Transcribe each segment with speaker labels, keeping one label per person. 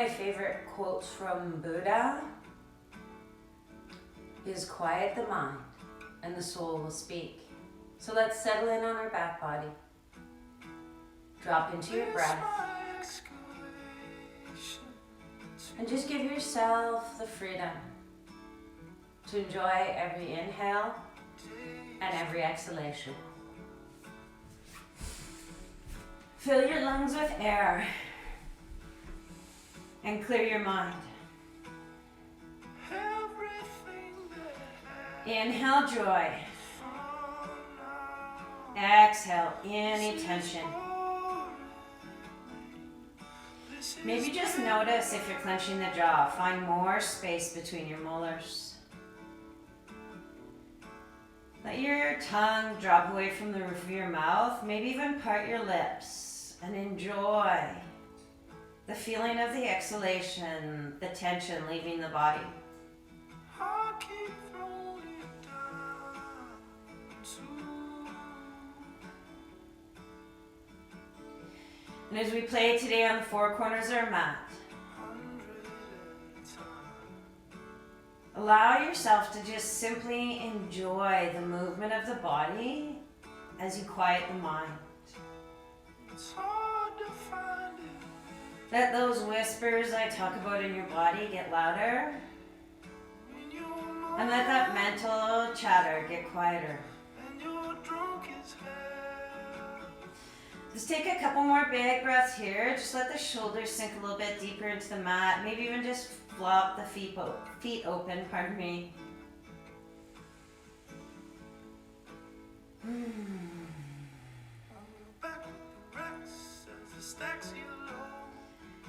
Speaker 1: My favorite quotes from Buddha is quiet the mind and the soul will speak. So let's settle in on our back body. Drop into your breath. And just give yourself the freedom to enjoy every inhale and every exhalation. Fill your lungs with air and clear your mind. Inhale joy. Exhale any tension. Maybe just notice if you're clenching the jaw. Find more space between your molars. Let your tongue drop away from the roof of your mouth. Maybe even part your lips and enjoy the feeling of the exhalation, the tension leaving the body. And as we play today on the four corners of our mat, allow yourself to just simply enjoy the movement of the body as you quiet the mind. Let those whispers I talk about in your body get louder, and let that mental chatter get quieter. Just take a couple more big breaths here. Just let the shoulders sink a little bit deeper into the mat. Maybe even just flop the feet open, pardon me.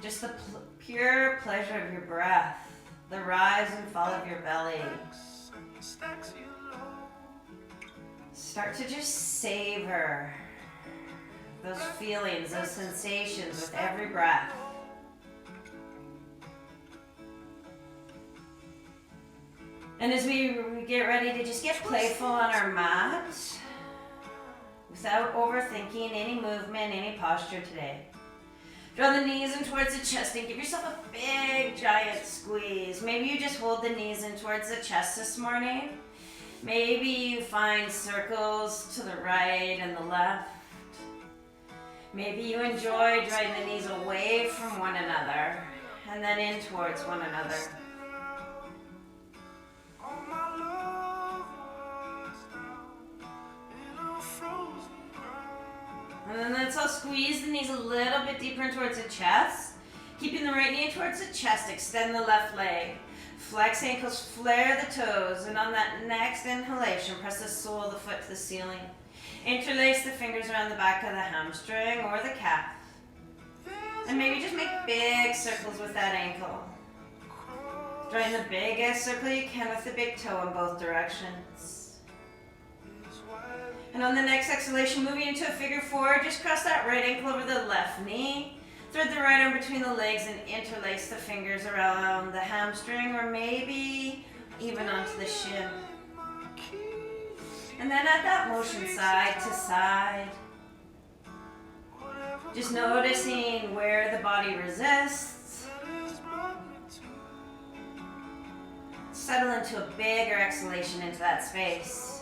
Speaker 1: Just the pure pleasure of your breath, the rise and fall of your belly. Start to just savor those feelings, those sensations with every breath. And as we get ready to just get playful on our mat, without overthinking any movement, any posture today, draw the knees in towards the chest and give yourself a big, giant squeeze. Maybe you just hold the knees in towards the chest this morning. Maybe you find circles to the right and the left. Maybe you enjoy drawing the knees away from one another and then in towards one another. And then let's all squeeze the knees a little bit deeper in towards the chest. Keeping the right knee towards the chest, extend the left leg. Flex ankles, flare the toes, and on that next inhalation, press the sole of the foot to the ceiling. Interlace the fingers around the back of the hamstring or the calf. And maybe just make big circles with that ankle. Drawing the biggest circle you can with the big toe in both directions. And on the next exhalation, moving into a figure four, just cross that right ankle over the left knee. Thread the right arm between the legs and interlace the fingers around the hamstring or maybe even onto the shin. And then add that motion side to side. Just noticing where the body resists. Settle into a bigger exhalation into that space.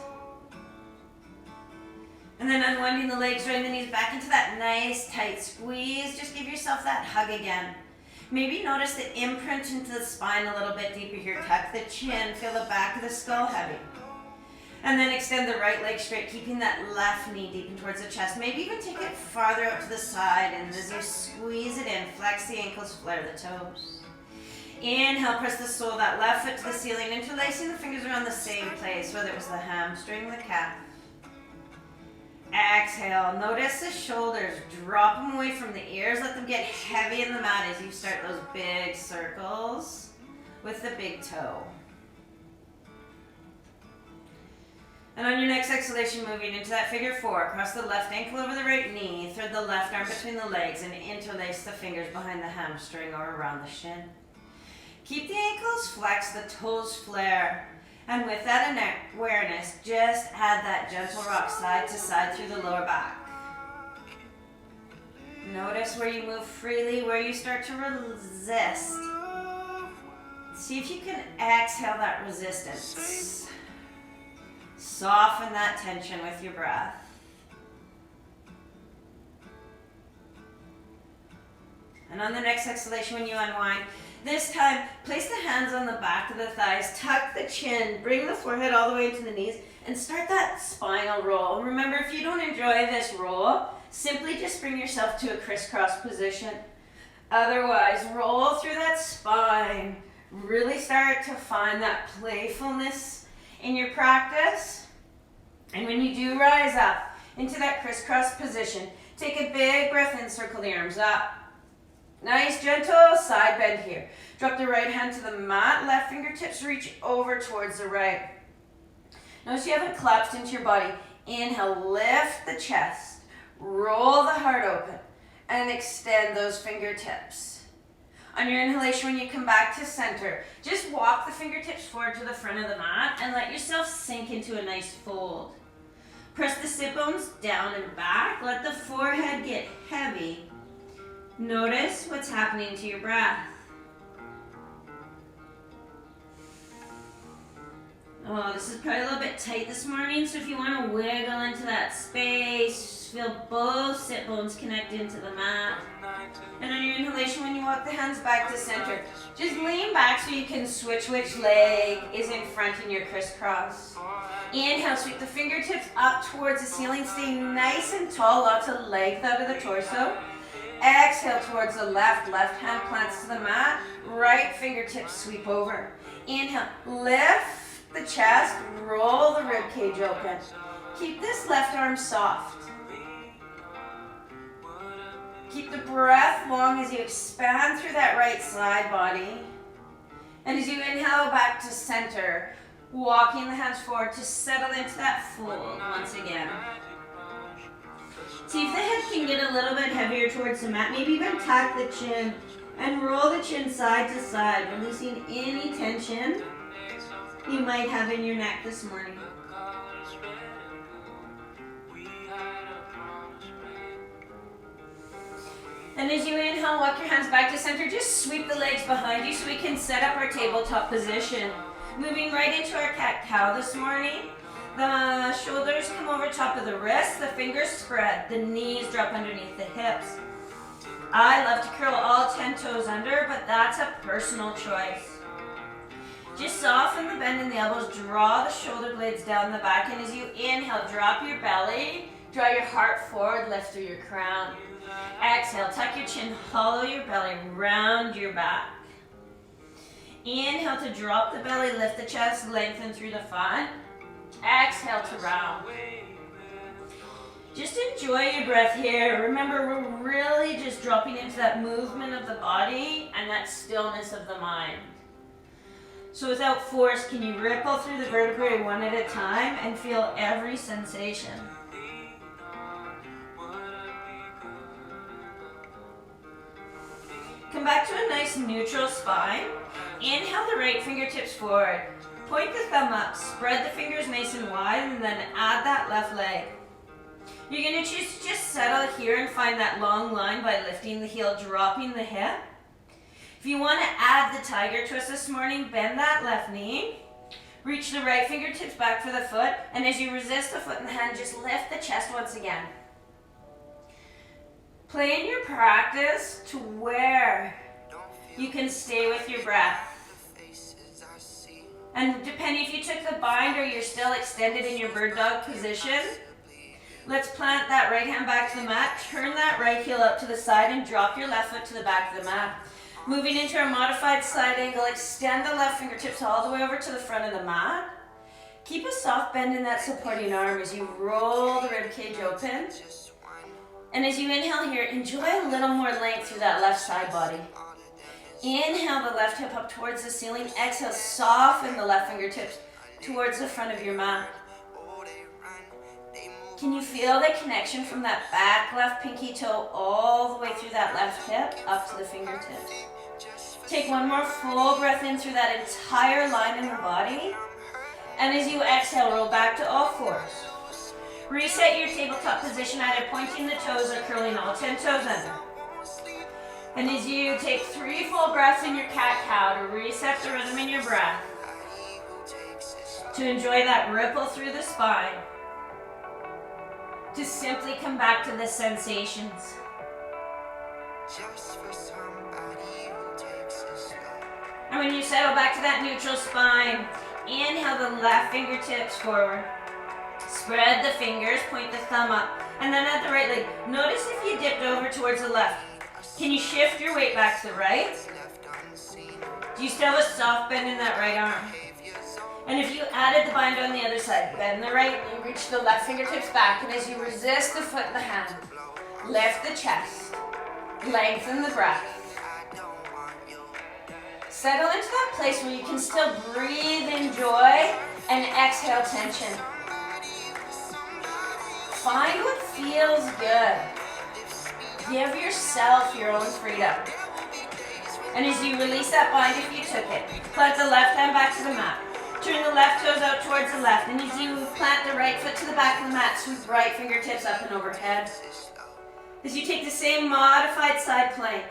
Speaker 1: And then unwinding the legs, drawing the knees back into that nice tight squeeze. Just give yourself that hug again. Maybe notice the imprint into the spine a little bit deeper here. Tuck the chin, feel the back of the skull heavy. And then extend the right leg straight, keeping that left knee deep in towards the chest. Maybe even take it farther out to the side, and as you squeeze it in, flex the ankles, flare the toes. Inhale, press the sole of that left foot to the ceiling, interlacing the fingers around the same place, whether it was the hamstring, the calf. Exhale, notice the shoulders, drop them away from the ears, let them get heavy in the mat as you start those big circles with the big toe. And on your next exhalation, moving into that figure four, cross the left ankle over the right knee, thread the left arm between the legs and interlace the fingers behind the hamstring or around the shin. Keep the ankles flexed, the toes flare. And with that awareness, just add that gentle rock side to side through the lower back. Notice where you move freely, where you start to resist. See if you can exhale that resistance. Soften that tension with your breath. And on the next exhalation, when you unwind, this time, place the hands on the back of the thighs, tuck the chin, bring the forehead all the way into the knees, and start that spinal roll. Remember, if you don't enjoy this roll, simply just bring yourself to a crisscross position. Otherwise, roll through that spine. Really start to find that playfulness in your practice. And when you do rise up into that crisscross position, take a big breath in, circle the arms up. Nice, gentle side bend here. Drop the right hand to the mat, left fingertips reach over towards the right. Notice you haven't collapsed into your body. Inhale, lift the chest, roll the heart open, and extend those fingertips. On your inhalation, when you come back to center, just walk the fingertips forward to the front of the mat and let yourself sink into a nice fold. Press the sit bones down and back. Let the forehead get heavy. Notice what's happening to your breath. Oh, this is probably a little bit tight this morning, so if you want to wiggle into that space, feel both sit bones connect into the mat. And on your inhalation, when you walk the hands back to center, just lean back so you can switch which leg is in front in your crisscross. Inhale, sweep the fingertips up towards the ceiling, stay nice and tall, lots of length out of the torso. Exhale towards the left, left hand plants to the mat, right fingertips sweep over. Inhale, lift the chest, roll the rib cage open. Keep this left arm soft. Keep the breath long as you expand through that right side body. And as you inhale back to center, walking the hands forward to settle into that fold once again. See if the head can get a little bit heavier towards the mat. Maybe even tuck the chin and roll the chin side to side, releasing any tension you might have in your neck this morning. And as you inhale, walk your hands back to center. Just sweep the legs behind you so we can set up our tabletop position. Moving right into our cat-cow this morning. The shoulders come over top of the wrists, the fingers spread, the knees drop underneath the hips. I love to curl all 10 toes under, but that's a personal choice. Just soften the bend in the elbows, draw the shoulder blades down the back, and as you inhale, drop your belly, draw your heart forward, lift through your crown. Exhale, tuck your chin, hollow your belly, round your back. Inhale to drop the belly, lift the chest, lengthen through the front. Exhale to round. Just enjoy your breath here. Remember, we're really just dropping into that movement of the body and that stillness of the mind. So without force, can you ripple through the vertebrae one at a time and feel every sensation? Come back to a nice neutral spine. Inhale the right fingertips forward. Point the thumb up, spread the fingers nice and wide, and then add that left leg. You're going to choose to just settle here and find that long line by lifting the heel, dropping the hip. If you want to add the tiger twist this morning, bend that left knee. Reach the right fingertips back for the foot, and as you resist the foot and the hand, just lift the chest once again. Plan your practice to where you can stay with your breath. And depending if you took the bind or you're still extended in your bird dog position, let's plant that right hand back to the mat, turn that right heel up to the side and drop your left foot to the back of the mat. Moving into our modified side angle, extend the left fingertips all the way over to the front of the mat. Keep a soft bend in that supporting arm as you roll the rib cage open. And as you inhale here, enjoy a little more length through that left side body. Inhale the left hip up towards the ceiling. Exhale, soften the left fingertips towards the front of your mat. Can you feel the connection from that back left pinky toe all the way through that left hip up to the fingertips? Take one more full breath in through that entire line in the body. And as you exhale, roll back to all fours. Reset your tabletop position, either pointing the toes or curling all 10 toes under. And as you take 3 full breaths in your cat-cow to reset the rhythm in your breath, to enjoy that ripple through the spine, to simply come back to the sensations. And when you settle back to that neutral spine, inhale the left fingertips forward. Spread the fingers, point the thumb up. And then at the right leg, notice if you dipped over towards the left. Can you shift your weight back to the right? Do you still have a soft bend in that right arm? And if you added the bind on the other side, bend the right knee, reach the left fingertips back, and as you resist the foot and the hand, lift the chest, lengthen the breath. Settle into that place where you can still breathe in joy and exhale tension. Find what feels good. Give yourself your own freedom. And as you release that bind, if you took it, plant the left hand back to the mat. Turn the left toes out towards the left. And as you plant the right foot to the back of the mat, sweep right fingertips up and overhead. As you take the same modified side plank,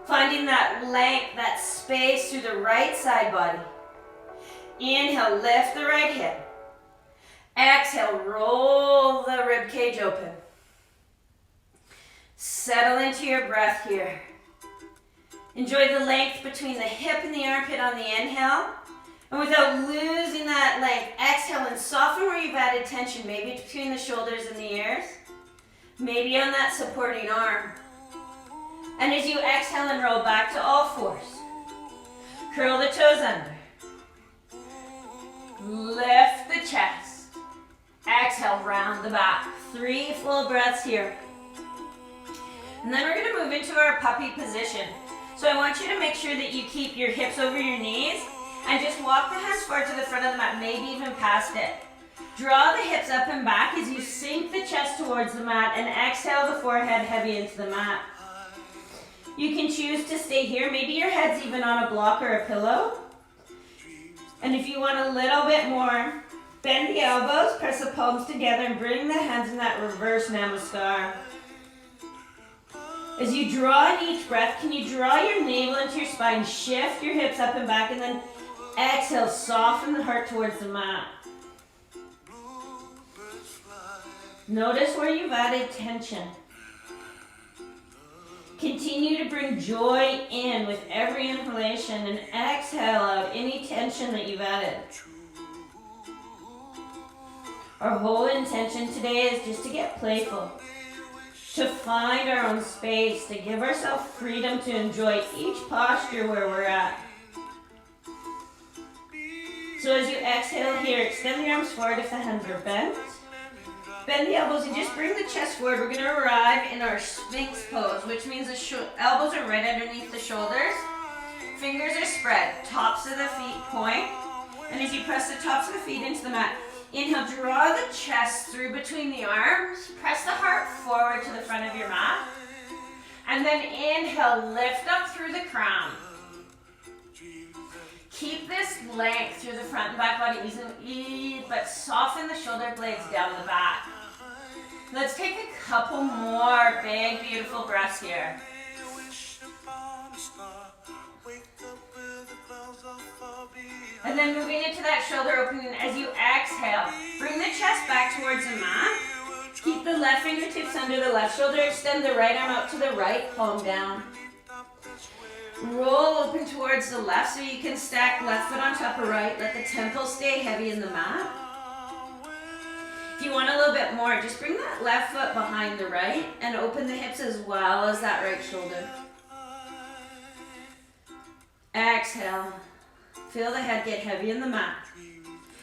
Speaker 1: finding that length, that space through the right side body. Inhale, lift the right hip. Exhale, roll the rib cage open. Settle into your breath here. Enjoy the length between the hip and the armpit on the inhale. And without losing that length, exhale and soften where you've added tension, maybe between the shoulders and the ears, maybe on that supporting arm. And as you exhale and roll back to all fours, curl the toes under. Lift the chest. Exhale, round the back. 3 full breaths here. And then we're going to move into our puppy position. So I want you to make sure that you keep your hips over your knees and just walk the hands forward to the front of the mat, maybe even past it. Draw the hips up and back as you sink the chest towards the mat and exhale the forehead heavy into the mat. You can choose to stay here. Maybe your head's even on a block or a pillow. And if you want a little bit more, bend the elbows, press the palms together, and bring the hands in that reverse namaskar. As you draw in each breath, can you draw your navel into your spine, shift your hips up and back, and then exhale, soften the heart towards the mat. Notice where you've added tension. Continue to bring joy in with every inhalation and exhale out any tension that you've added. Our whole intention today is just to get playful, to find our own space, to give ourselves freedom to enjoy each posture where we're at. So as you exhale here, extend the arms forward if the hands are bent. Bend the elbows and just bring the chest forward. We're going to arrive in our Sphinx pose, which means the elbows are right underneath the shoulders. Fingers are spread. Tops of the feet point. And as you press the tops of the feet into the mat, inhale, draw the chest through between the arms. Press the heart forward to the front of your mat. And then inhale, lift up through the crown. Keep this length through the front and back body, but soften the shoulder blades down the back. Let's take a couple more big, beautiful breaths here. And then moving into that shoulder opening as you exhale. Bring the chest back towards the mat. Keep the left fingertips under the left shoulder. Extend the right arm out to the right, palm down. Roll open towards the left so you can stack left foot on top of right. Let the temple stay heavy in the mat. If you want a little bit more, just bring that left foot behind the right and open the hips as well as that right shoulder. Exhale. Feel the head get heavy in the mat.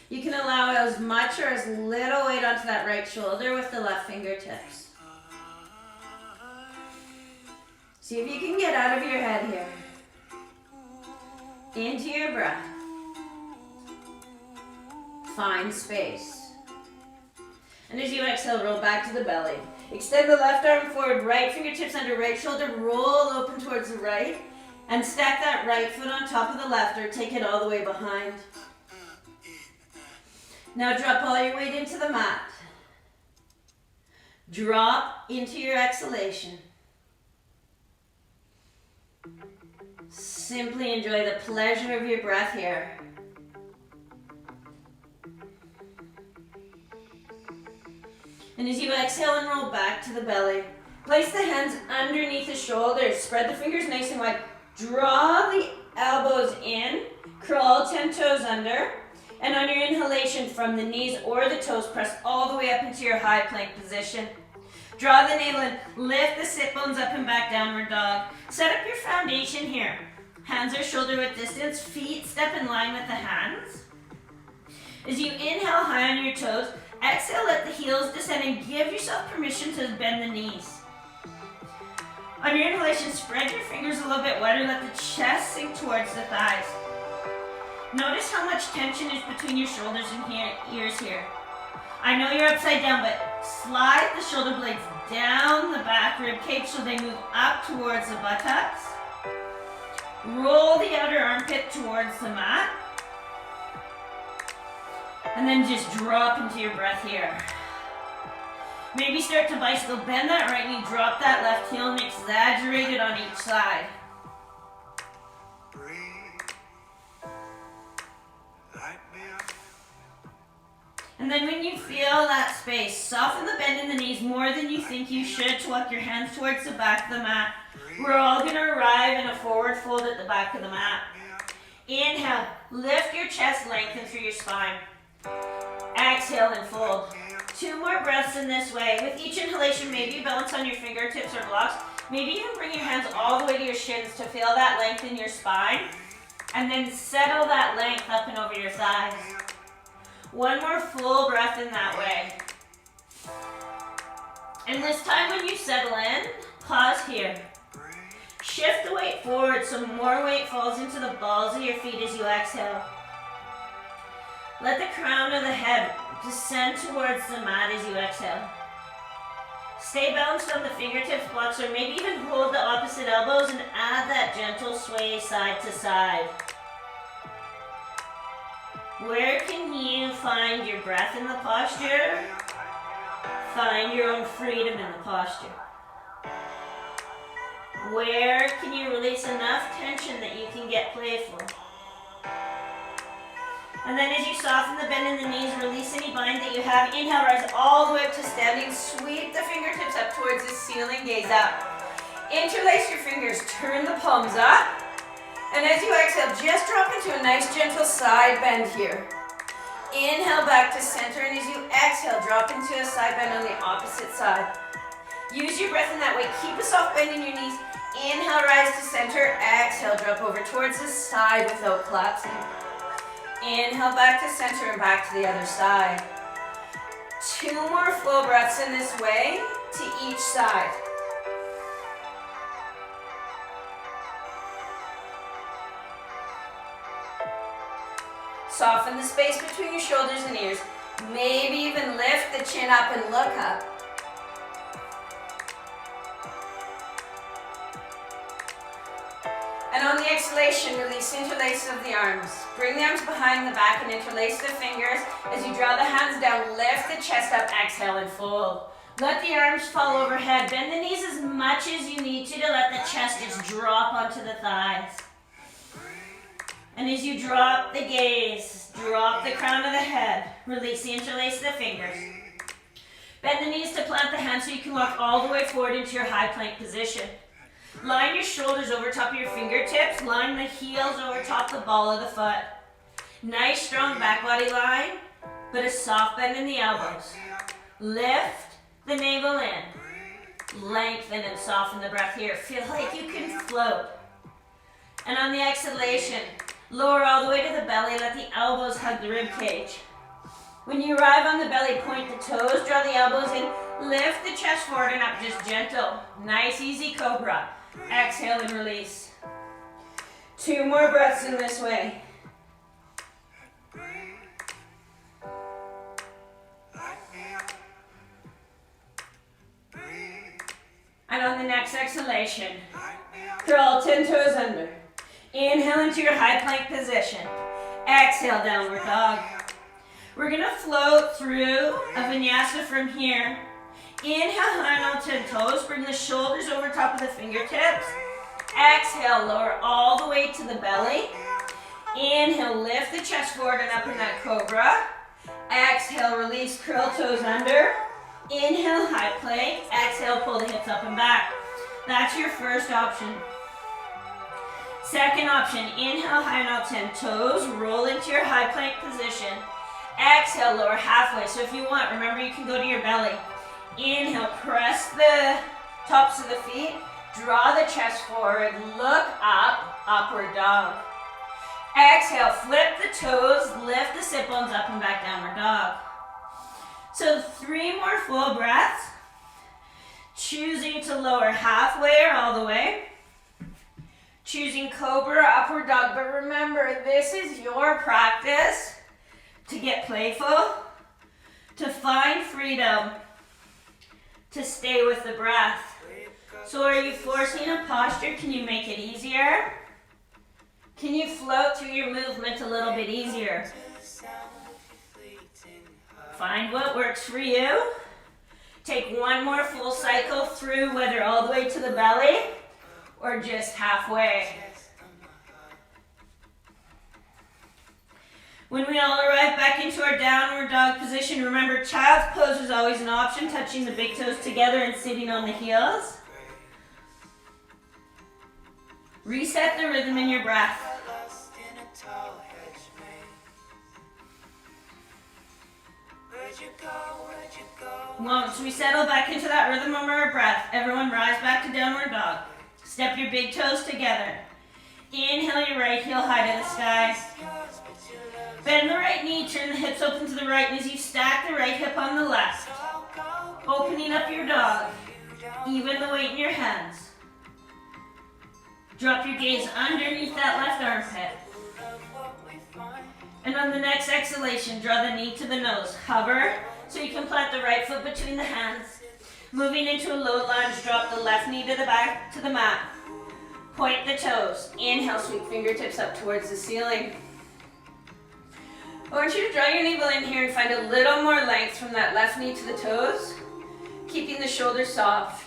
Speaker 1: You can allow as much or as little weight onto that right shoulder with the left fingertips. See if you can get out of your head here. Into your breath. Find space. And as you exhale, roll back to the belly. Extend the left arm forward, right fingertips under right shoulder, roll open towards the right, and stack that right foot on top of the left or take it all the way behind. Now drop all your weight into the mat. Drop into your exhalation. Simply enjoy the pleasure of your breath here. And as you exhale and roll back to the belly, place the hands underneath the shoulders. Spread the fingers nice and wide. Draw the elbows in. Crawl 10 toes under. And on your inhalation from the knees or the toes, press all the way up into your high plank position. Draw the navel in. Lift the sit bones up and back, downward dog. Set up your foundation here. Hands are shoulder width distance. Feet step in line with the hands. As you inhale high on your toes, exhale, let the heels descend and give yourself permission to bend the knees. On your inhalation, spread your fingers a little bit wider, let the chest sink towards the thighs. Notice how much tension is between your shoulders and ears here. I know you're upside down, but slide the shoulder blades down the back rib cage so they move up towards the buttocks. Roll the outer armpit towards the mat. And then just drop into your breath here. Maybe start to bicycle, bend that right knee, drop that left heel and exaggerate it on each side. And then when you feel that space, soften the bend in the knees more than you think you should to walk your hands towards the back of the mat. We're all going to arrive in a forward fold at the back of the mat. Inhale, lift your chest, lengthen through your spine. Exhale and fold. 2 more breaths in this way. With each inhalation, maybe balance on your fingertips or blocks. Maybe even bring your hands all the way to your shins to feel that length in your spine. And then settle that length up and over your thighs. 1 more full breath in that way. And this time when you settle in, pause here. Shift the weight forward so more weight falls into the balls of your feet as you exhale. Let the crown of the head descend towards the mat as you exhale. Stay balanced on the fingertips, blocks, or maybe even hold the opposite elbows and add that gentle sway side to side. Where can you find your breath in the posture? Find your own freedom in the posture. Where can you release enough tension that you can get playful? And then as you soften the bend in the knees, release any bind that you have. Inhale, rise all the way up to standing. Sweep the fingertips up towards the ceiling, gaze up. Interlace your fingers, turn the palms up. And as you exhale, just drop into a nice gentle side bend here. Inhale back to center, and as you exhale, drop into a side bend on the opposite side. Use your breath in that way. Keep a soft bend in your knees. Inhale, rise to center. Exhale, drop over towards the side without collapsing. Inhale back to center and back to the other side. 2 more full breaths in this way to each side. Soften the space between your shoulders and ears. Maybe even lift the chin up and look up. And on the exhalation, release interlace of the arms. Bring the arms behind the back and interlace the fingers. As you draw the hands down, lift the chest up, exhale and fold. Let the arms fall overhead. Bend the knees as much as you need to let the chest just drop onto the thighs. And as you drop the gaze, drop the crown of the head, release the interlace of the fingers. Bend the knees to plant the hands so you can walk all the way forward into your high plank position. Line your shoulders over top of your fingertips. Line the heels over top the ball of the foot. Nice strong back body line, but a soft bend in the elbows. Lift the navel in. Lengthen and soften the breath here. Feel like you can float. And on the exhalation, lower all the way to the belly. Let the elbows hug the rib cage. When you arrive on the belly, point the toes, draw the elbows in. Lift the chest forward and up, just gentle. Nice, easy cobra. Exhale and release. 2 more breaths in this way. And on the next exhalation, curl 10 toes under. Inhale into your high plank position. Exhale, downward dog. We're going to float through a vinyasa from here. Inhale, high on 10 toes. Bring the shoulders over top of the fingertips. Exhale, lower all the way to the belly. Inhale, lift the chest forward and up in that cobra. Exhale, release, curl toes under. Inhale, high plank. Exhale, pull the hips up and back. That's your first option. Second option, inhale, high and out 10 toes. Roll into your high plank position. Exhale, lower halfway. So if you want, remember you can go to your belly. Inhale, press the tops of the feet. Draw the chest forward. Look up, upward dog. Exhale, flip the toes. Lift the sit bones up and back, downward dog. So 3 more full breaths. Choosing to lower halfway or all the way. Choosing cobra, upward dog. But remember, this is your practice to get playful, to find freedom, to stay with the breath. So are you forcing a posture? Can you make it easier? Can you float through your movement a little bit easier? Find what works for you. Take 1 more full cycle through, whether all the way to the belly or just halfway. When we all arrive back into our downward dog position, remember child's pose is always an option, touching the big toes together and sitting on the heels. Reset the rhythm in your breath. Once we settle back into that rhythm of our breath, everyone rise back to downward dog. Step your big toes together. Inhale your right heel high to the sky. Bend the right knee, turn the hips open to the right, and as you stack the right hip on the left, opening up your dog, even the weight in your hands. Drop your gaze underneath that left armpit. And on the next exhalation, draw the knee to the nose. Hover so you can plant the right foot between the hands. Moving into a low lunge, drop the left knee to the back to the mat. Point the toes. Inhale, sweep fingertips up towards the ceiling. I want you to draw your navel in here and find a little more length from that left knee to the toes, keeping the shoulders soft.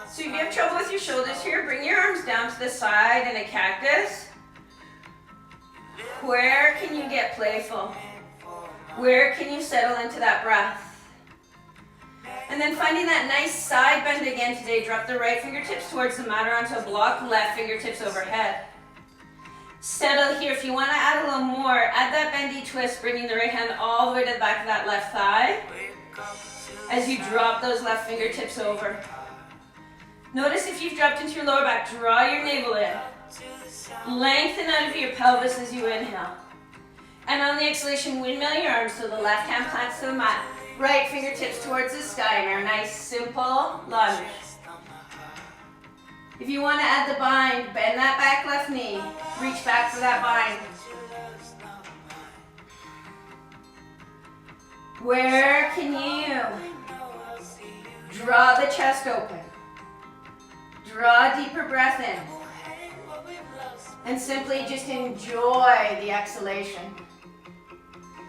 Speaker 1: So if you have trouble with your shoulders here, bring your arms down to the side in a cactus. Where can you get playful? Where can you settle into that breath? And then finding that nice side bend again today, drop the right fingertips towards the mat or onto a block, left fingertips overhead. Settle here. If you want to add a little more, add that bendy twist, bringing the right hand all the way to the back of that left thigh as you drop those left fingertips over. Notice if you've dropped into your lower back, draw your navel in. Lengthen out of your pelvis as you inhale. And on the exhalation, windmill your arms so the left hand plants to the mat. Right fingertips towards the sky in our nice simple lunge. If you want to add the bind, bend that back left knee. Reach back for that bind. Where can you draw the chest open? Draw a deeper breath in. And simply just enjoy the exhalation.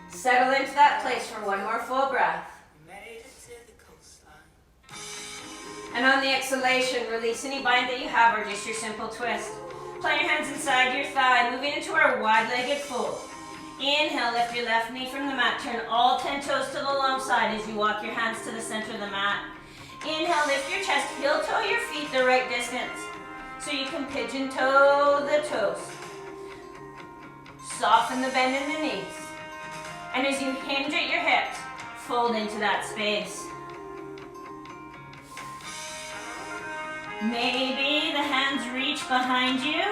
Speaker 1: Settle into that place for 1 more full breath. And on the exhalation, release any bind that you have or just your simple twist. Plant your hands inside your thigh, moving into our wide-legged fold. Inhale, lift your left knee from the mat. Turn all 10 toes to the long side as you walk your hands to the center of the mat. Inhale, lift your chest, heel toe your feet the right distance. So you can pigeon toe the toes. Soften the bend in the knees. And as you hinge at your hips, fold into that space. Maybe the hands reach behind you.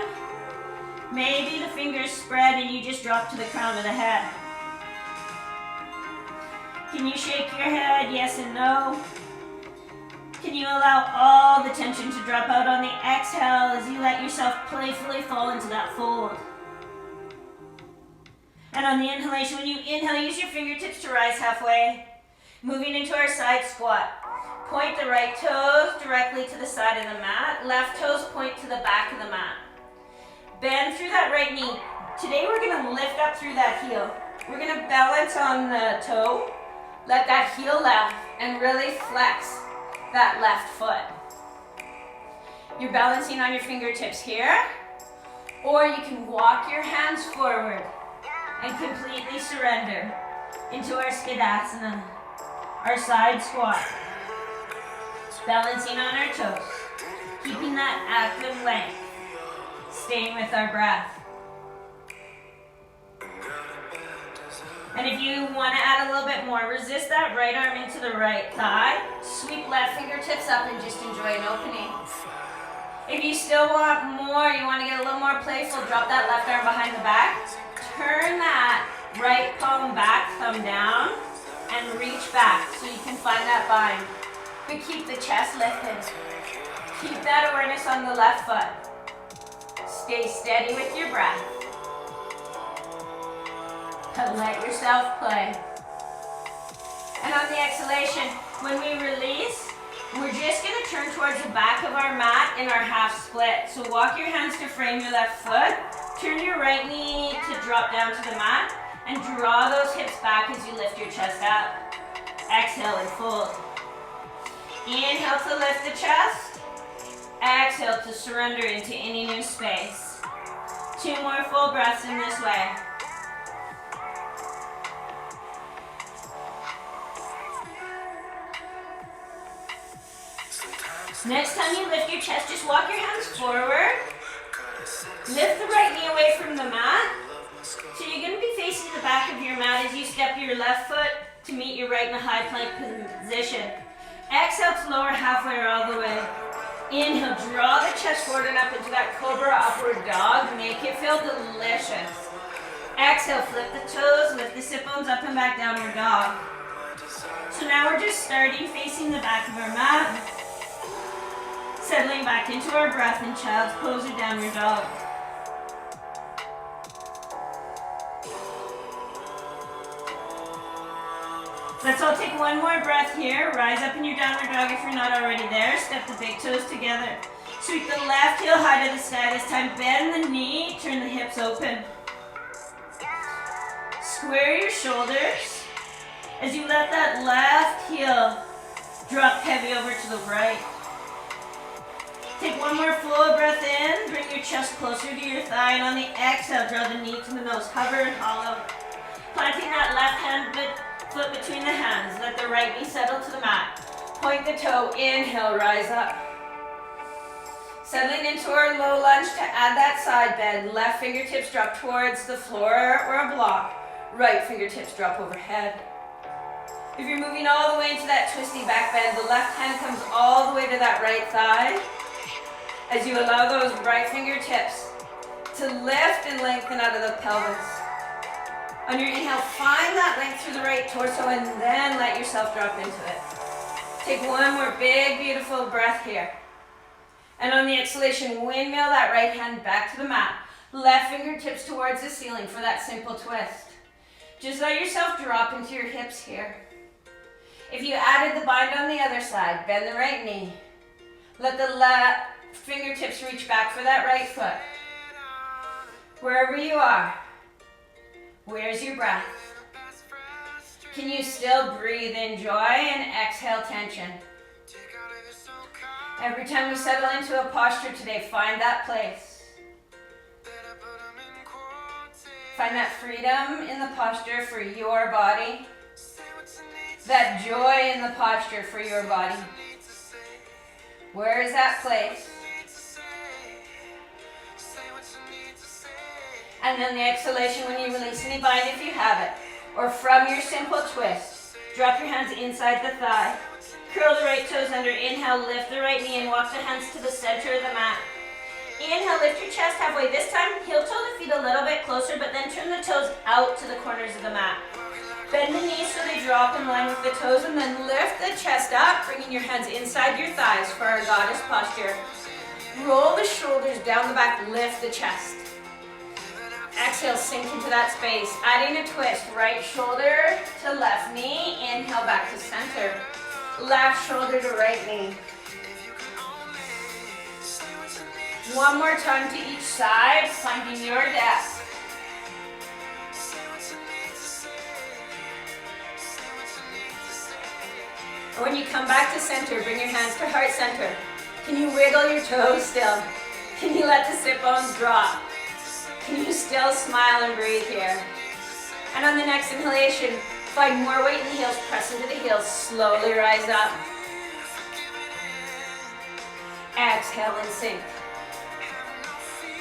Speaker 1: Maybe the fingers spread and you just drop to the crown of the head. Can you shake your head, yes and no? Can you allow all the tension to drop out on the exhale as you let yourself playfully fall into that fold? And on the inhalation, when you inhale, use your fingertips to rise halfway. Moving into our side squat. Point the right toes directly to the side of the mat. Left toes point to the back of the mat. Bend through that right knee. Today we're going to lift up through that heel. We're going to balance on the toe. Let that heel left and really flex that left foot. You're balancing on your fingertips here, or you can walk your hands forward and completely surrender into our Skidasana, our side squat. Balancing on our toes, keeping that active length, staying with our breath. And if you want to add a little bit more, resist that right arm into the right thigh. Sweep left fingertips up and just enjoy an opening. If you still want more, you want to get a little more playful, drop that left arm behind the back. Turn that right palm back, thumb down, and reach back so you can find that bind. But keep the chest lifted. Keep that awareness on the left foot. Stay steady with your breath. And let yourself play. And on the exhalation, when we release, we're just going to turn towards the back of our mat in our half split. So walk your hands to frame your left foot. Turn your right knee to drop down to the mat. And draw those hips back as you lift your chest up. Exhale and fold. Inhale to lift the chest. Exhale to surrender into any new space. 2 more full breaths in this way. Next time you lift your chest, just walk your hands forward. Lift the right knee away from the mat. So you're going to be facing the back of your mat as you step your left foot to meet your right in a high plank position. Exhale to lower halfway or all the way. Inhale, draw the chest forward and up into that cobra upward dog. Make it feel delicious. Exhale, flip the toes, lift the sit bones up and back, downward dog. So now we're just starting facing the back of our mat. Settling back into our breath in child's pose or downward dog. Let's all take one more breath here. Rise up in your downward dog if you're not already there. Step the big toes together. Sweep the left heel high to the sky. This time bend the knee, turn the hips open. Square your shoulders as you let that left heel drop heavy over to the right. Take one more full breath in. Bring your chest closer to your thigh, and on the exhale, draw the knee to the nose. Hover and hollow. Planting that left foot between the hands. Let the right knee settle to the mat. Point the toe. Inhale, rise up. Settling into our low lunge to add that side bend. Left fingertips drop towards the floor or a block. Right fingertips drop overhead. If you're moving all the way into that twisty back bend, the left hand comes all the way to that right thigh. As you allow those right fingertips to lift and lengthen out of the pelvis. On your inhale, find that length through the right torso and then let yourself drop into it. Take one more big, beautiful breath here. And on the exhalation, windmill that right hand back to the mat. Left fingertips towards the ceiling for that simple twist. Just let yourself drop into your hips here. If you added the bind on the other side, bend the right knee. Let the left fingertips reach back for that right foot. Wherever you are, where's your breath? Can you still breathe in joy and exhale tension? Every time we settle into a posture today, find that place. Find that freedom in the posture for your body. That joy in the posture for your body. Where is that place? And then the exhalation when you release any bind if you have it. Or from your simple twist, drop your hands inside the thigh. Curl the right toes under. Inhale, lift the right knee and walk the hands to the center of the mat. Inhale, lift your chest halfway. This time, heel toe the feet a little bit closer, but then turn the toes out to the corners of the mat. Bend the knees so they drop in line with the toes, and then lift the chest up, bringing your hands inside your thighs for our goddess posture. Roll the shoulders down the back, lift the chest. Exhale, sink into that space. Adding a twist, right shoulder to left knee. Inhale, back to center. Left shoulder to right knee. One more time to each side, finding your depth.
Speaker 2: When you come back to center, bring your hands to heart center. Can you wiggle your toes still? Can you let the sit bones drop? Can you still smile and breathe here? And on the next inhalation, find more weight in the heels, press into the heels, slowly rise up. Exhale and sink.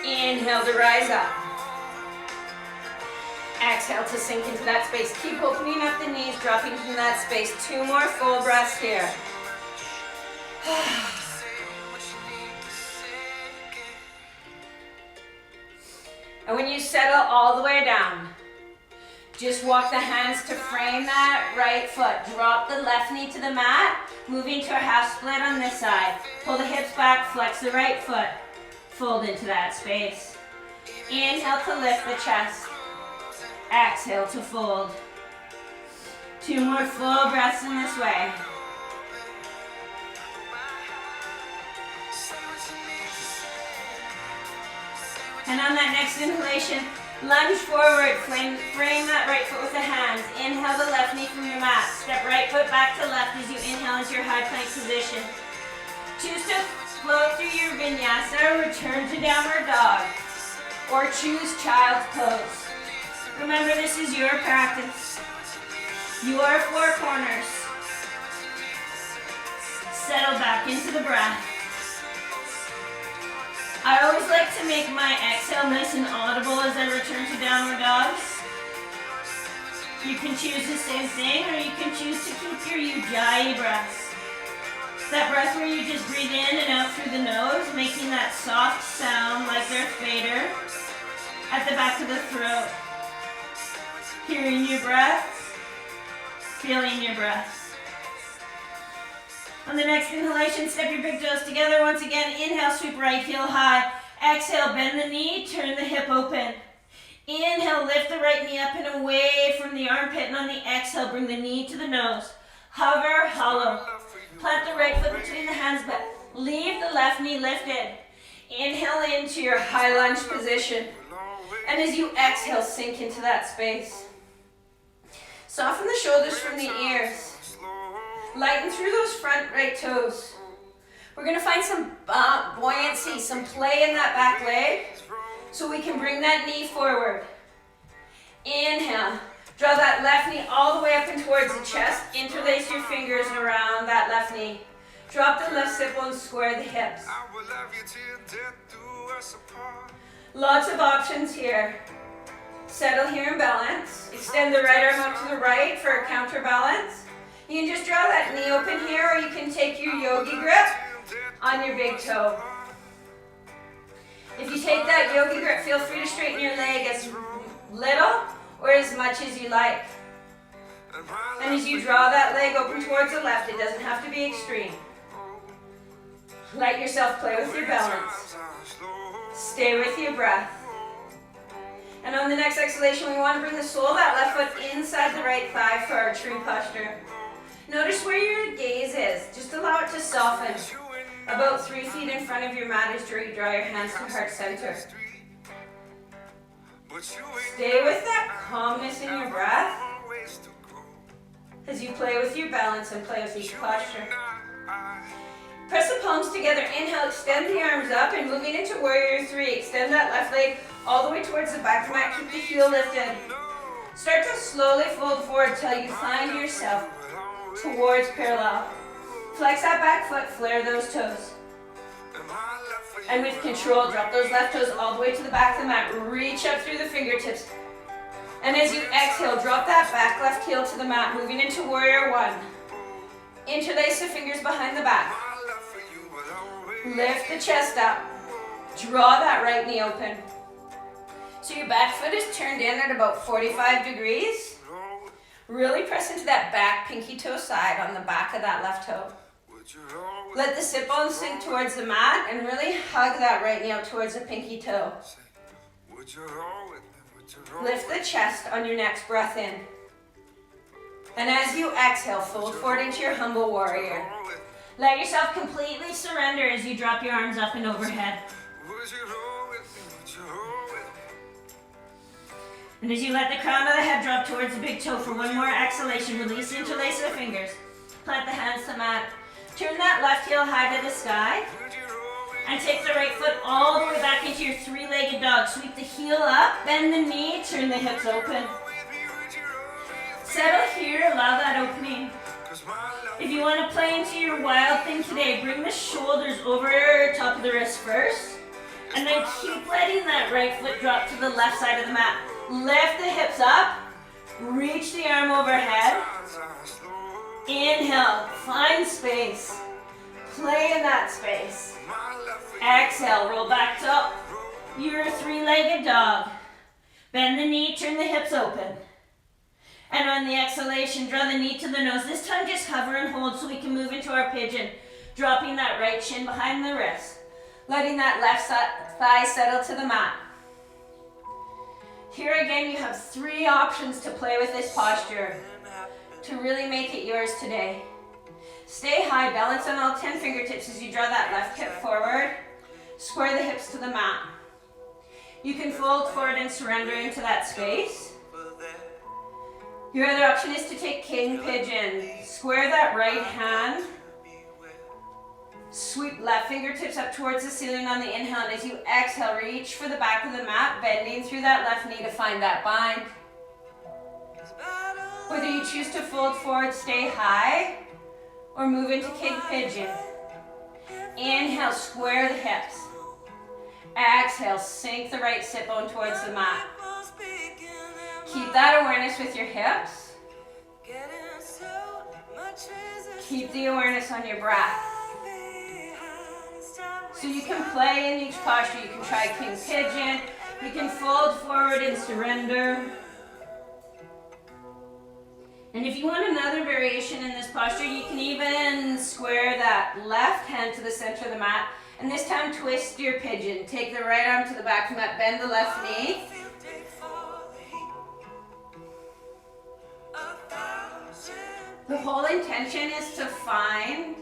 Speaker 2: Inhale to rise up. Exhale to sink into that space. Keep opening up the knees, dropping from that space. 2 more full breaths here. And when you settle all the way down, just walk the hands to frame that right foot. Drop the left knee to the mat, moving to a half split on this side. Pull the hips back, flex the right foot. Fold into that space. Inhale to lift the chest. Exhale to fold. 2 more full breaths in this way. And on that next inhalation, lunge forward, frame that right foot with the hands. Inhale the left knee from your mat. Step right foot back to left as you inhale into your high plank position. Choose to flow through your vinyasa, return to downward dog, or choose child's pose. Remember, this is your practice. Your 4 corners. Settle back into the breath. I always like to make my exhale nice and audible as I return to downward dog. You can choose the same thing, or you can choose to keep your ujjayi breath. That breath where you just breathe in and out through the nose, making that soft sound like Darth Vader at the back of the throat. Hearing your breath, feeling your breath. On the next inhalation, step your big toes together. Once again, inhale, sweep right heel high. Exhale, bend the knee, turn the hip open. Inhale, lift the right knee up and away from the armpit. And on the exhale, bring the knee to the nose. Hover, hollow. Plant the right foot between the hands, but leave the left knee lifted. Inhale into your high lunge position. And as you exhale, sink into that space. Soften the shoulders from the ears. Lighten through those front right toes. We're going to find some buoyancy, some play in that back leg, so we can bring that knee forward. Inhale. Draw that left knee all the way up and towards the chest. Interlace your fingers around that left knee. Drop the left sit bone, square the hips. Lots of options here. Settle here and balance. Extend the right arm up to the right for a counterbalance. You can just draw that knee open here, or you can take your yogi grip on your big toe. If you take that yogi grip, feel free to straighten your leg as little or as much as you like. And as you draw that leg open towards the left, it doesn't have to be extreme. Let yourself play with your balance. Stay with your breath. And on the next exhalation, we want to bring the sole of that left foot inside the right thigh for our tree posture. Notice where your gaze is. Just allow it to soften. About 3 feet in front of your mat is where you draw your hands to heart center. Stay with that calmness in your breath as you play with your balance and play with each posture. Press the palms together. Inhale, extend the arms up, and moving into warrior 3. Extend that left leg all the way towards the back of the mat. Keep the heel lifted. Start to slowly fold forward till you find yourself towards parallel. Flex that back foot, flare those toes. And with control, drop those left toes all the way to the back of the mat. Reach up through the fingertips. And as you exhale, drop that back left heel to the mat, moving into warrior 1. Interlace the fingers behind the back. Lift the chest up. Draw that right knee open. So your back foot is turned in at about 45 degrees. Really press into that back pinky toe side on the back of that left toe. Let the sit bones sink towards the mat and really hug that right knee out towards the pinky toe. Lift the chest on your next breath in. And as you exhale, fold forward into your humble warrior. Let yourself completely surrender as you drop your arms up and overhead. And as you let the crown of the head drop towards the big toe for one more exhalation, release the interlace of the fingers. Plant the hands to the mat. Turn that left heel high to the sky. And take the right foot all the way back into your three-legged dog. Sweep the heel up, bend the knee, turn the hips open. Settle here, allow that opening. If you want to play into your wild thing today, bring the shoulders over top of the wrist first. And then keep letting that right foot drop to the left side of the mat. Lift the hips up, reach the arm overhead. Inhale, find space. Play in that space. Exhale, roll back to your three-legged dog. Bend the knee, turn the hips open. And on the exhalation, draw the knee to the nose. This time just hover and hold so we can move into our pigeon. Dropping that right shin behind the wrist. Letting that left thigh settle to the mat. Here again, you have 3 options to play with this posture to really make it yours today. Stay high, balance on all 10 fingertips as you draw that left hip forward. Square the hips to the mat. You can fold forward and surrender into that space. Your other option is to take king pigeon. Square that right hand. Sweep left fingertips up towards the ceiling on the inhale, and as you exhale, reach for the back of the mat, bending through that left knee to find that bind. Whether you choose to fold forward, stay high, or move into king pigeon. Inhale, square the hips. Exhale, sink the right sit bone towards the mat. Keep that awareness with your hips. Keep the awareness on your breath. So you can play in each posture. You can try king pigeon. You can fold forward and surrender. And if you want another variation in this posture, you can even square that left hand to the center of the mat. And this time twist your pigeon. Take the right arm to the back of the mat, bend the left knee. The whole intention is to find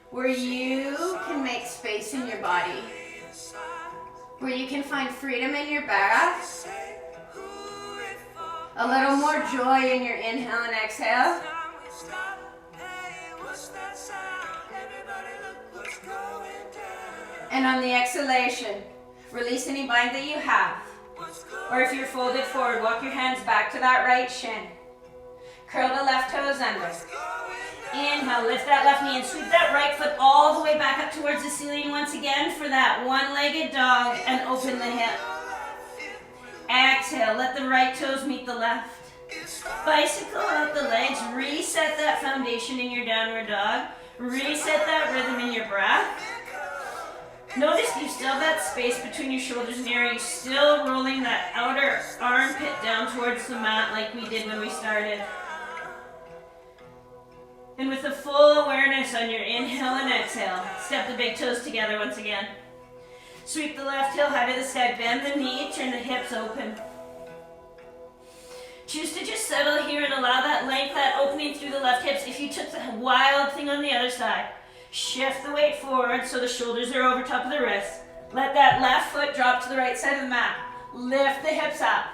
Speaker 2: where you can make space in your body. Where you can find freedom in your breath. A little more joy in your inhale and exhale. And on the exhalation, release any bind that you have. Or if you're folded forward, walk your hands back to that right shin. Curl the left toes under. Inhale, lift that left knee and sweep that right foot all the way back up towards the ceiling once again for that one-legged dog and open the hip. Exhale, let the right toes meet the left. Bicycle out the legs, reset that foundation in your downward dog. Reset that rhythm in your breath. Notice you still have that space between your shoulders and your ears. Still rolling that outer armpit down towards the mat like we did when we started. And with a full awareness on your inhale and exhale, step the big toes together once again. Sweep the left heel high to the sky, bend the knee, turn the hips open. Choose to just settle here and allow that length, that opening through the left hips. If you took the wild thing on the other side, shift the weight forward so the shoulders are over top of the wrists. Let that left foot drop to the right side of the mat. Lift the hips up.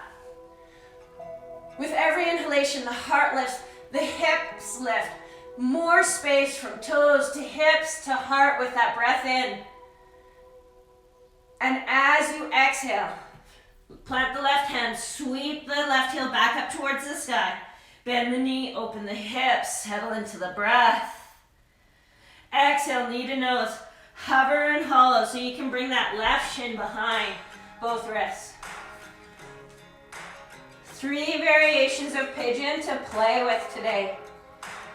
Speaker 2: With every inhalation, the heart lifts, the hips lift. More space from toes to hips to heart with that breath in. And as you exhale, plant the left hand, sweep the left heel back up towards the sky. Bend the knee, open the hips, settle into the breath. Exhale, knee to nose. Hover and hollow so you can bring that left shin behind both wrists. 3 variations of pigeon to play with today.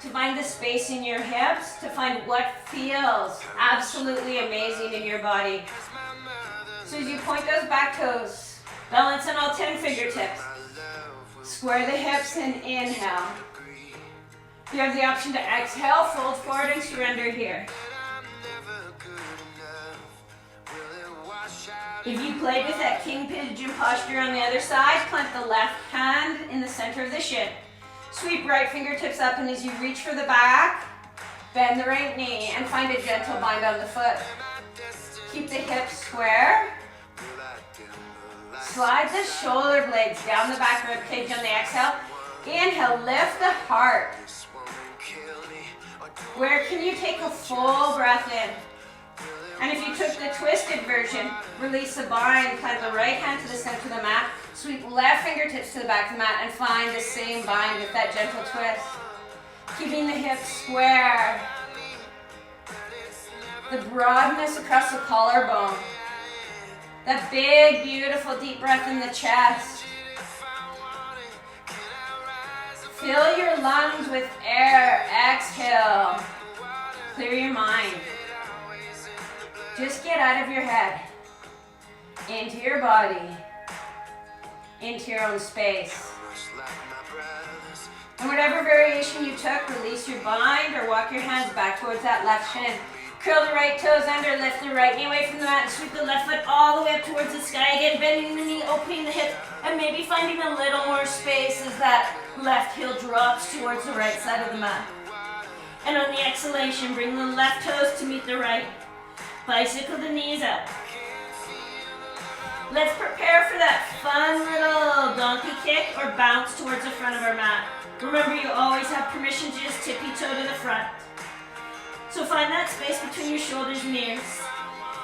Speaker 2: To find the space in your hips, to find what feels absolutely amazing in your body. So as you point those back toes, balance on all 10 fingertips. Square the hips and inhale. You have the option to exhale, fold forward and surrender here. If you played with that king pigeon posture on the other side, plant the left hand in the center of the shin. Sweep right fingertips up, and as you reach for the back, bend the right knee and find a gentle bind on the foot. Keep the hips square. Slide the shoulder blades down the back rib cage on the exhale. Inhale, lift the heart. Where can you take a full breath in? And if you took the twisted version, release the bind, plant the right hand to the center of the mat, sweep left fingertips to the back of the mat, and find the same bind with that gentle twist. Keeping the hips square. The broadness across the collarbone. That big, beautiful deep breath in the chest. Fill your lungs with air. Exhale. Clear your mind. Just get out of your head. Into your body. Into your own space. And whatever variation you took, release your bind or walk your hands back towards that left shin. Curl the right toes under, lift the right knee away from the mat, and sweep the left foot all the way up towards the sky. Again, bending the knee, opening the hips, and maybe finding a little more space as that left heel drops towards the right side of the mat. And on the exhalation, bring the left toes to meet the right. Bicycle the knees up. Let's prepare for that fun little donkey kick or bounce towards the front of our mat. Remember, you always have permission to just tippy toe to the front. So find that space between your shoulders and ears.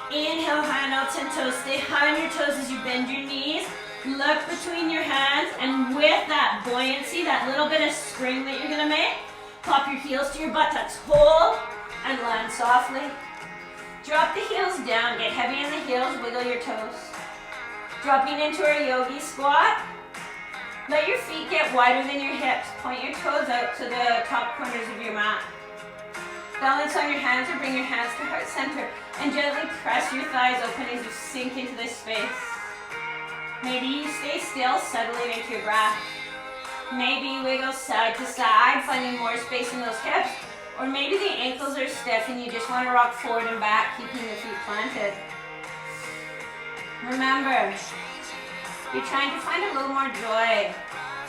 Speaker 2: Inhale, high and out, 10 toes. Stay high on your toes as you bend your knees. Look between your hands, and with that buoyancy, that little bit of spring that you're gonna make, pop your heels to your buttocks. Hold and land softly. Drop the heels down, get heavy in the heels, wiggle your toes. Dropping into our yogi squat. Let your feet get wider than your hips. Point your toes out to the top corners of your mat. Balance on your hands or bring your hands to heart center and gently press your thighs open as you sink into this space. Maybe you stay still, settling into your breath. Maybe you wiggle side to side, finding more space in those hips. Or maybe the ankles are stiff and you just want to rock forward and back, keeping the feet planted. Remember, you're trying to find a little more joy.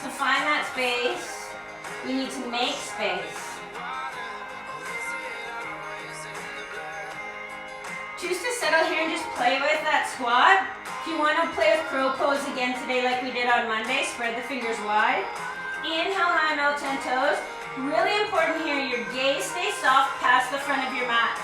Speaker 2: To find that space, we need to make space. Choose to settle here and just play with that squat. If you want to play with crow pose again today like we did on Monday, spread the fingers wide. Inhale, high and out, 10 toes. Really important here, your gaze stays soft past the front of your mat.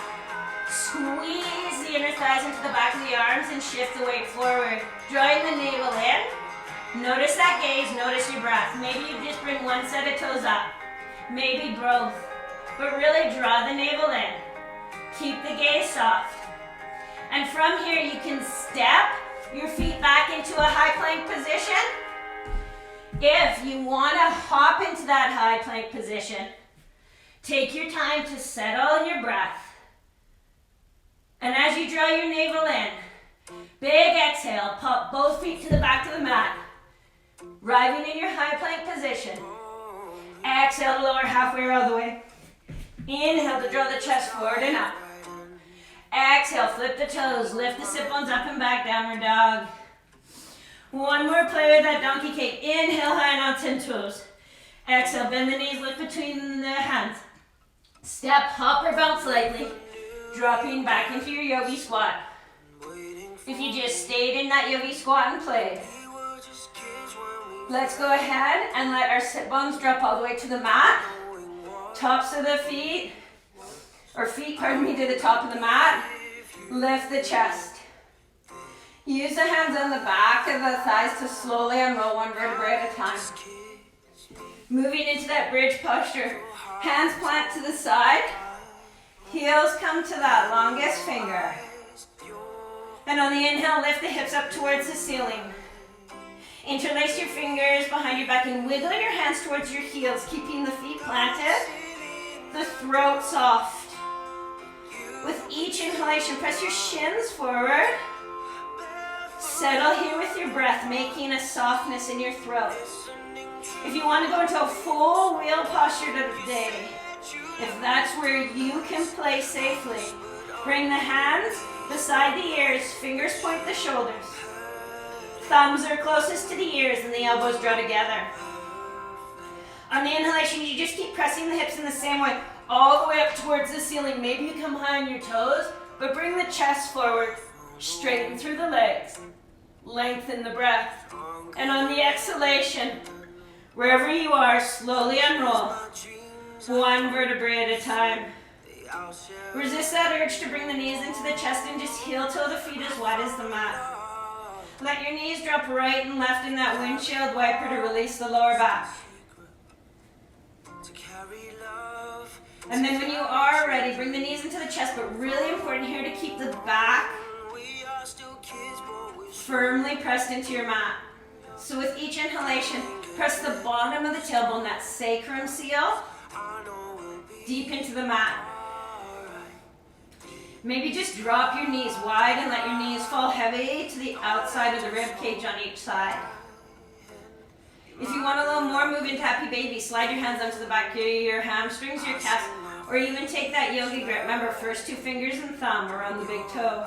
Speaker 2: Squeeze the inner thighs into the back of the arms and shift the weight forward. Drawing the navel in. Notice that gaze, notice your breath. Maybe you just bring one set of toes up. Maybe both. But really draw the navel in. Keep the gaze soft. And from here you can step your feet back into a high plank position. If you want to hop into that high plank position, take your time to settle your breath. And as you draw your navel in, big exhale, pop both feet to the back of the mat. Arriving in your high plank position. Exhale to lower halfway or all the way. Inhale to draw the chest forward and up. Exhale, flip the toes, lift the sit bones up and back, downward dog. One more play with that donkey kick. Inhale, high and out, 10 toes. Exhale, bend the knees, lift between the hands. Step, hop or bounce lightly. Dropping back into your yogi squat. If you just stayed in that yogi squat and played. Let's go ahead and let our sit bones drop all the way to the mat. Tops of the feet. Or feet, pardon me, to the top of the mat. Lift the chest. Use the hands on the back of the thighs to slowly unroll one vertebrae at a time. Moving into that bridge posture. Hands plant to the side. Heels come to that longest finger. And on the inhale, lift the hips up towards the ceiling. Interlace your fingers behind your back and wiggle your hands towards your heels, keeping the feet planted, the throat soft. With each inhalation, press your shins forward. Settle here with your breath, making a softness in your throat. If you want to go into a full wheel posture today, if that's where you can play safely, bring the hands beside the ears, fingers point the shoulders. Thumbs are closest to the ears and the elbows draw together. On the inhalation, you just keep pressing the hips in the same way, all the way up towards the ceiling. Maybe you come high on your toes, but bring the chest forward, straighten through the legs, lengthen the breath. And on the exhalation, wherever you are, slowly unroll, one vertebrae at a time. Resist that urge to bring the knees into the chest and just heel toe the feet as wide as the mat. Let your knees drop right and left in that windshield wiper to release the lower back. And then when you are ready, bring the knees into the chest, but really important here to keep the back firmly pressed into your mat. So with each inhalation, press the bottom of the tailbone, that sacrum seal, deep into the mat. Maybe just drop your knees wide and let your knees fall heavy to the outside of the rib cage on each side. If you want a little more move into happy baby, slide your hands onto the back of your hamstrings, your calves, or even take that yogi grip. Remember, first 2 fingers and thumb around the big toe.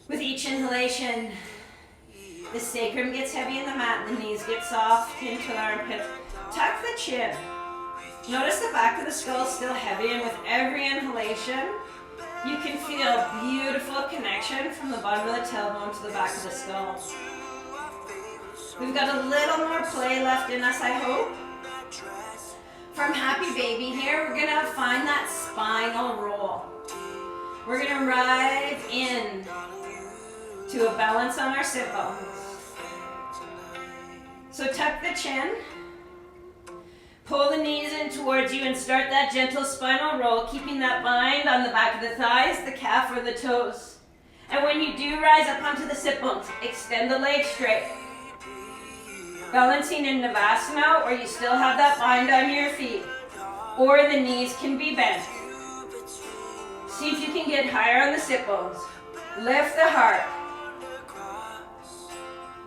Speaker 2: With each inhalation, the sacrum gets heavy in the mat, the knees get soft into the armpits. Tuck the chin. Notice the back of the skull is still heavy, and with every inhalation, you can feel beautiful connection from the bottom of the tailbone to the back of the skull. We've got a little more play left in us, I hope. From happy baby here, we're gonna find that spinal roll. We're gonna arrive in to a balance on our sit bones. So tuck the chin, pull the knees in towards you and start that gentle spinal roll, keeping that bind on the back of the thighs, the calf, or the toes. And when you do rise up onto the sit bones, extend the legs straight. Balancing in Navasana, where you still have that bind on your feet, or the knees can be bent. See if you can get higher on the sit bones. Lift the heart.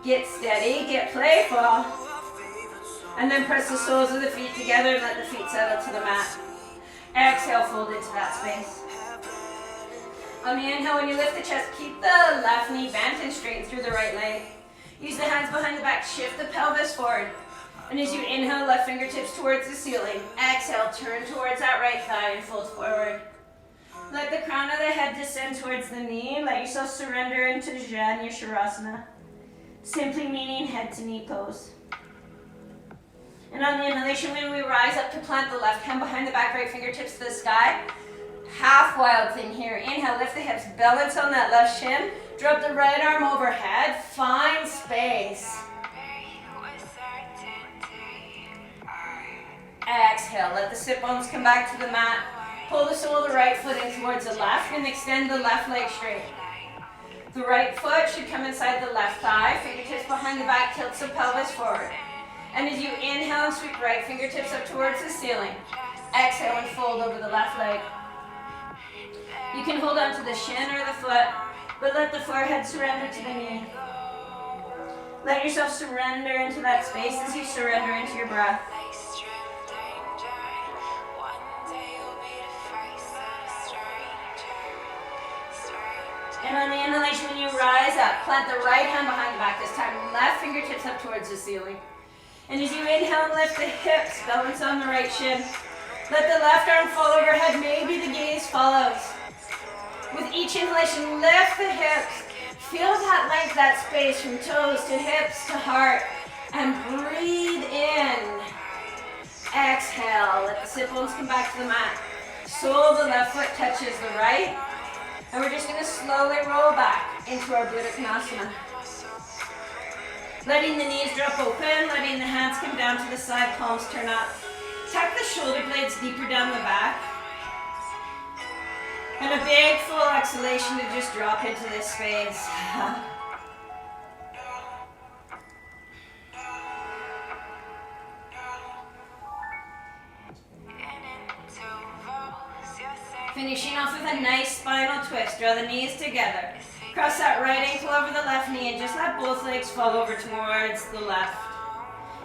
Speaker 2: Get steady, get playful. And then press the soles of the feet together and let the feet settle to the mat. Exhale, fold into that space. On the inhale, when you lift the chest, keep the left knee bent and straighten through the right leg. Use the hands behind the back, shift the pelvis forward. And as you inhale, left fingertips towards the ceiling. Exhale, turn towards that right thigh and fold forward. Let the crown of the head descend towards the knee. Let yourself surrender into Janya Shavasana. Simply meaning head to knee pose. And on the inhalation, when we rise up to plant the left hand behind the back, right fingertips to the sky. Half wild thing here. Inhale, lift the hips, balance on that left shin. Drop the right arm overhead. Find space. Exhale, let the sit bones come back to the mat. Pull the sole of the right foot in towards the left and extend the left leg straight. The right foot should come inside the left thigh. Fingertips behind the back, tilt the pelvis forward. And as you inhale and sweep right fingertips up towards the ceiling. Exhale and fold over the left leg. You can hold on to the shin or the foot, but let the forehead surrender to the knee. Let yourself surrender into that space as you surrender into your breath. And on the inhalation, when you rise up, plant the right hand behind the back. This time, left fingertips up towards the ceiling. And as you inhale and lift the hips, balance on the right shin. Let the left arm fall overhead. Maybe the gaze follows. With each inhalation, lift the hips. Feel that length, that space from toes to hips to heart. And breathe in. Exhale. Let the sit bones come back to the mat. Sole of the left foot touches the right. And we're just going to slowly roll back into our Buddha Konasana. Letting the knees drop open, letting the hands come down to the side, palms turn up. Tuck the shoulder blades deeper down the back. And a big full exhalation to just drop into this space. Finishing off with a nice spinal twist. Draw the knees together. Cross that right ankle over the left knee and just let both legs fall over towards the left.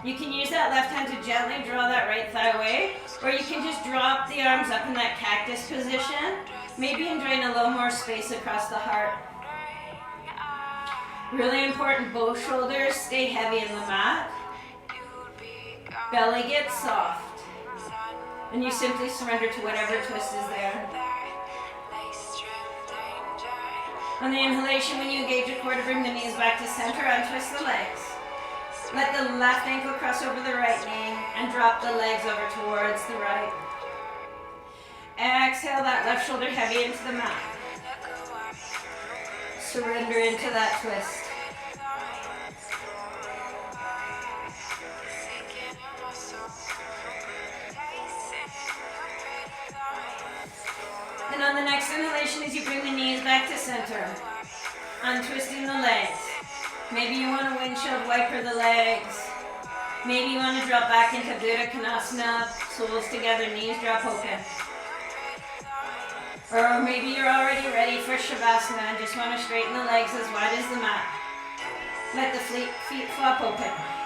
Speaker 2: You can use that left hand to gently draw that right thigh away, or you can just drop the arms up in that cactus position, maybe enjoying a little more space across the heart. Really important, both shoulders stay heavy in the mat. Belly gets soft. And you simply surrender to whatever twist is there. On the inhalation, when you engage your core to bring the knees back to center, untwist the legs. Let the left ankle cross over the right knee and drop the legs over towards the right. Exhale that left shoulder heavy into the mat. Surrender into that twist. And on the next inhalation, as you bring the knees back to center, untwisting the legs. Maybe you want to windshield wiper the legs. Maybe you want to drop back into Buddha Konasana, soles together, knees drop open. Or maybe you're already ready for Shavasana and just want to straighten the legs as wide as the mat. Let the feet flop open.